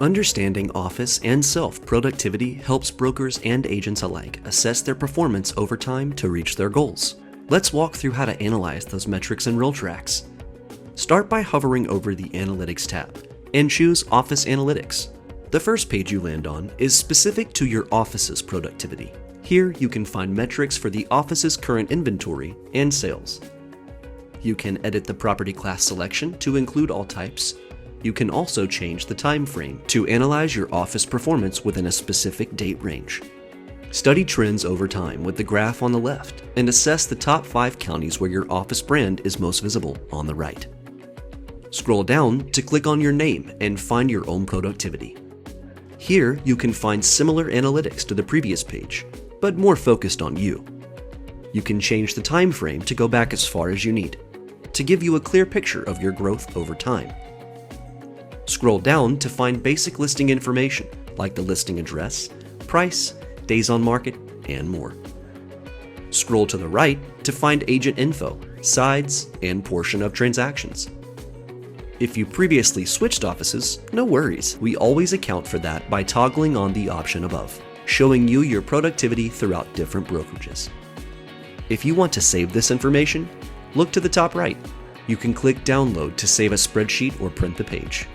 Understanding office and self-productivity helps brokers and agents alike assess their performance over time to reach their goals. Let's walk through how to analyze those metrics in Realtracs. Start by hovering over the Analytics tab and choose Office Analytics. The first page you land on is specific to your office's productivity. Here you can find metrics for the office's current inventory and sales. You can edit the property class selection to include all types. You can also change the time frame to analyze your office performance within a specific date range. Study trends over time with the graph on the left and assess the top 5 counties where your office brand is most visible on the right. Scroll down to click on your name and find your own productivity. Here you can find similar analytics to the previous page, but more focused on you. You can change the time frame to go back as far as you need, to give you a clear picture of your growth over time. Scroll down to find basic listing information like the listing address, price, days on market, and more. Scroll to the right to find agent info, sides, and portion of transactions. If you previously switched offices, no worries. We always account for that by toggling on the option above, showing you your productivity throughout different brokerages. If you want to save this information, look to the top right. You can click Download to save a spreadsheet or print the page.